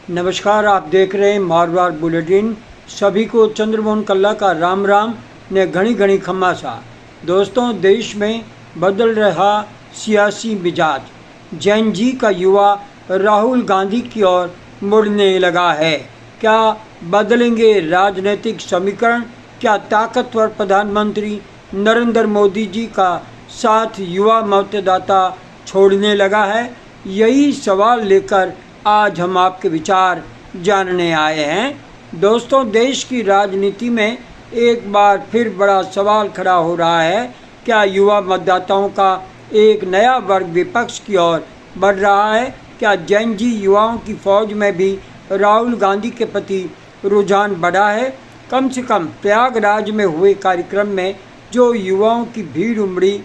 नमस्कार, आप देख रहे हैं मारवाड़ बुलेटिन। सभी को चंद्रमोहन कल्ला का राम राम ने घनी घनी खम्मासा। दोस्तों, देश में बदल रहा सियासी मिजाज। जैन जी का युवा राहुल गांधी की ओर मुड़ने लगा है। क्या बदलेंगे राजनीतिक समीकरण? क्या ताकतवर प्रधानमंत्री नरेंद्र मोदी जी का साथ युवा मतदाता छोड़ने लगा है? यही सवाल लेकर आज हम आपके विचार जानने आए हैं। दोस्तों, देश की राजनीति में एक बार फिर बड़ा सवाल खड़ा हो रहा है। क्या युवा मतदाताओं का एक नया वर्ग विपक्ष की ओर बढ़ रहा है? क्या जैन जी युवाओं की फौज में भी राहुल गांधी के प्रति रुझान बढ़ा है? कम से कम प्रयागराज में हुए कार्यक्रम में जो युवाओं की भीड़ उमड़ी,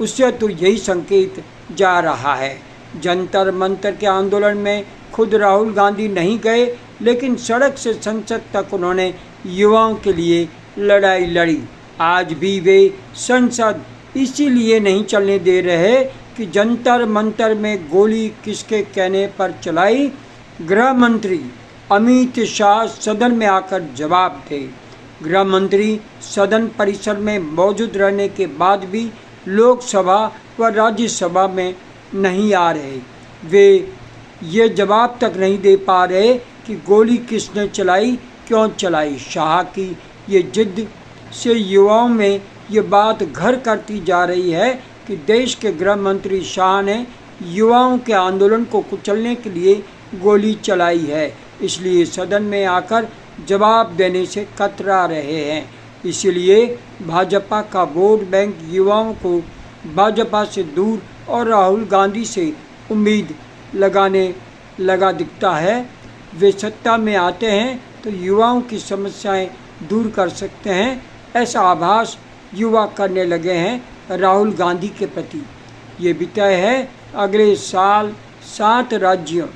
उससे तो यही संकेत जा रहा है। जंतर मंतर के आंदोलन में खुद राहुल गांधी नहीं गए, लेकिन सड़क से संसद तक उन्होंने युवाओं के लिए लड़ाई लड़ी। आज भी वे संसद इसीलिए नहीं चलने दे रहे कि जंतर मंतर में गोली किसके कहने पर चलाई। गृह मंत्री अमित शाह सदन में आकर जवाब थे। गृह मंत्री सदन परिसर में मौजूद रहने के बाद भी लोकसभा व राज्यसभा में नहीं आ रहे। वे ये जवाब तक नहीं दे पा रहे कि गोली किसने चलाई, क्यों चलाई। शाह की ये जिद से युवाओं में ये बात घर करती जा रही है कि देश के गृह मंत्री शाह ने युवाओं के आंदोलन को कुचलने के लिए गोली चलाई है, इसलिए सदन में आकर जवाब देने से कतरा रहे हैं। इसलिए भाजपा का वोट बैंक युवाओं को भाजपा से दूर और राहुल गांधी से उम्मीद लगाने लगा दिखता है। वे सत्ता में आते हैं तो युवाओं की समस्याएं दूर कर सकते हैं, ऐसा आभास युवा करने लगे हैं राहुल गांधी के प्रति। ये भी तय है अगले साल 7 राज्यों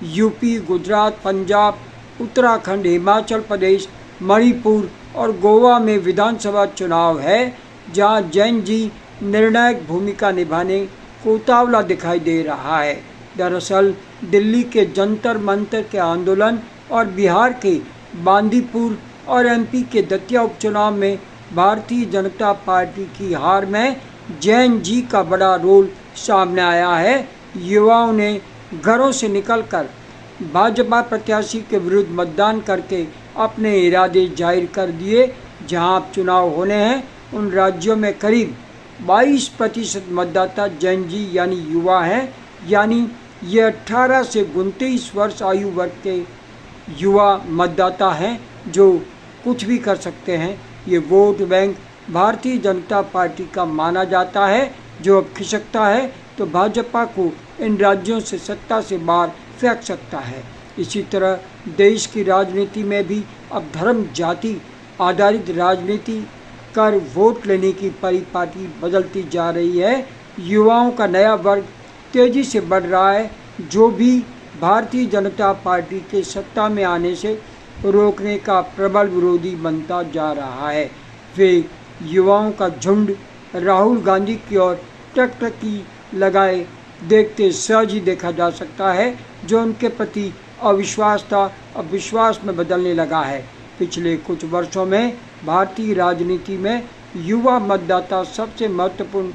यूपी, गुजरात, पंजाब, उत्तराखंड, हिमाचल प्रदेश, मणिपुर और गोवा में विधानसभा चुनाव है, जहां जैन जी निर्णायक भूमिका निभाने को उतावला दिखाई दे रहा है। दरअसल दिल्ली के जंतर मंतर के आंदोलन और बिहार के बांदीपुर और एमपी के दतिया उपचुनाव में भारतीय जनता पार्टी की हार में जैन जी का बड़ा रोल सामने आया है। युवाओं ने घरों से निकलकर भाजपा प्रत्याशी के विरुद्ध मतदान करके अपने इरादे जाहिर कर दिए। जहां अब चुनाव होने हैं, उन राज्यों में करीब 22% मतदाता जैन जी यानी युवा हैं। यानी ये 18 से 29 वर्ष आयु वर्ग के युवा मतदाता हैं जो कुछ भी कर सकते हैं। ये vote bank Bharatiya Janata party का माना जाता है, जो अब खिसकता है तो भाजपा को इन राज्यों से सत्ता से बाहर फेंक सकता है। इसी तरह देश की राजनीति में भी अब धर्म जाति आधारित राजनीति कर वोट लेने की परिपाटी बदलती जा रही है। युवाओं का नया वर्ग तेजी से बढ़ रहा है, जो भी भारतीय जनता पार्टी के सत्ता में आने से रोकने का प्रबल विरोधी बनता जा रहा है। वे युवाओं का झुंड राहुल गांधी की ओर टकटकी लगाए देखते सहज ही देखा जा सकता है। जो उनके प्रति अविश्वास था, अब विश्वास में बदलने लगा है। पिछले कुछ वर्षों में भारतीय राजनीति में युवा मतदाता सबसे महत्वपूर्ण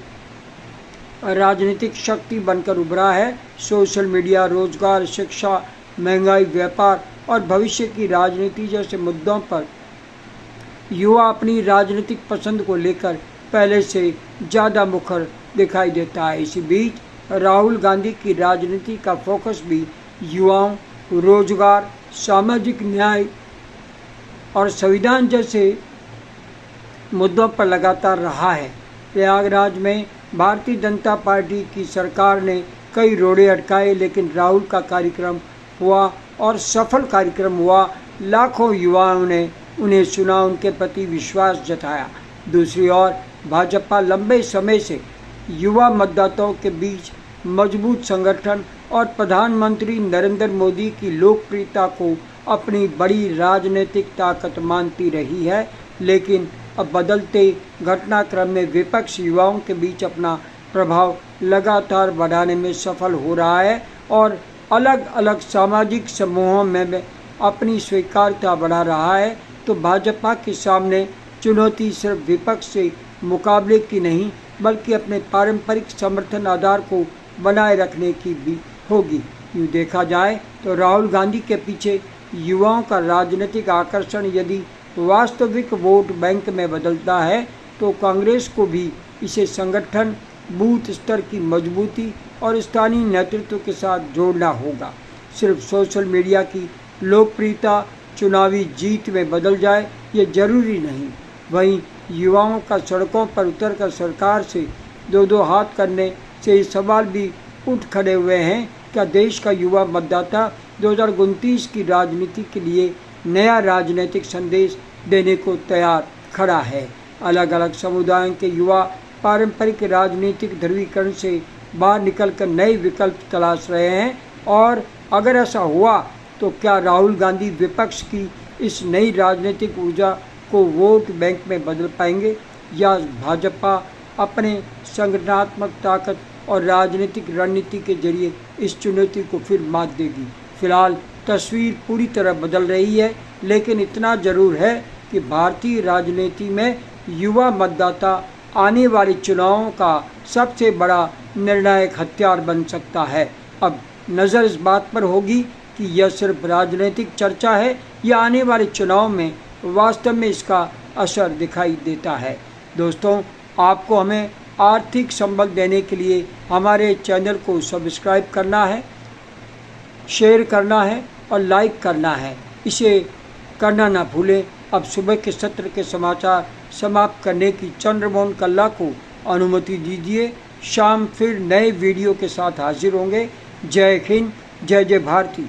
राजनीतिक शक्ति बनकर उभरा है। सोशल मीडिया, रोजगार, शिक्षा, महंगाई, व्यापार और भविष्य की राजनीति जैसे मुद्दों पर युवा अपनी राजनीतिक पसंद को लेकर पहले से ज़्यादा मुखर दिखाई देता है। इसी बीच राहुल गांधी की राजनीति का फोकस भी युवाओं, रोजगार, सामाजिक न्याय और संविधान जैसे मुद्दों पर लगातार रहा है। प्रयागराज में भारतीय जनता पार्टी की सरकार ने कई रोड़े अटकाए, लेकिन राहुल का कार्यक्रम हुआ और सफल कार्यक्रम हुआ। लाखों युवाओं ने उन्हें सुना, उनके प्रति विश्वास जताया। दूसरी ओर भाजपा लंबे समय से युवा मतदाताओं के बीच मजबूत संगठन और प्रधानमंत्री नरेंद्र मोदी की लोकप्रियता को अपनी बड़ी राजनीतिक ताकत मानती रही है, लेकिन अब बदलते घटनाक्रम में विपक्ष युवाओं के बीच अपना प्रभाव लगातार बढ़ाने में सफल हो रहा है और अलग अलग सामाजिक समूहों में अपनी स्वीकार्यता बढ़ा रहा है, तो भाजपा के सामने चुनौती सिर्फ विपक्ष से मुकाबले की नहीं बल्कि अपने पारंपरिक समर्थन आधार को बनाए रखने की भी होगी। यूँ देखा जाए तो राहुल गांधी के पीछे युवाओं का राजनीतिक आकर्षण यदि वास्तविक वोट बैंक में बदलता है तो कांग्रेस को भी इसे संगठन, बूथ स्तर की मजबूती और स्थानीय नेतृत्व के साथ जोड़ना होगा। सिर्फ सोशल मीडिया की लोकप्रियता चुनावी जीत में बदल जाए ये जरूरी नहीं। वहीं युवाओं का सड़कों पर उतरकर सरकार से दो दो हाथ करने से ये सवाल भी उठ खड़े हुए हैं, क्या देश का युवा मतदाता 2029 की राजनीति के लिए नया राजनीतिक संदेश देने को तैयार खड़ा है। अलग अलग समुदायों के युवा पारंपरिक राजनीतिक ध्रुवीकरण से बाहर निकलकर नए विकल्प तलाश रहे हैं, और अगर ऐसा हुआ तो क्या राहुल गांधी विपक्ष की इस नई राजनीतिक ऊर्जा को वोट बैंक में बदल पाएंगे, या भाजपा अपने संगठनात्मक ताकत और राजनीतिक रणनीति के जरिए इस चुनौती को फिर मात देगी। फिलहाल तस्वीर पूरी तरह बदल रही है, लेकिन इतना जरूर है कि भारतीय राजनीति में युवा मतदाता आने वाले चुनावों का सबसे बड़ा निर्णायक हथियार बन सकता है। अब नज़र इस बात पर होगी कि यह सिर्फ राजनीतिक चर्चा है या आने वाले चुनाव में वास्तव में इसका असर दिखाई देता है। दोस्तों, आपको हमें आर्थिक संबल देने के लिए हमारे चैनल को सब्सक्राइब करना है, शेयर करना है और लाइक करना है। इसे करना ना भूलें। अब सुबह के सत्र के समाचार समाप्त करने की चंद्रमोहन कल्ला को अनुमति दीजिए। शाम फिर नए वीडियो के साथ हाजिर होंगे। जय हिंद, जय जय भारती।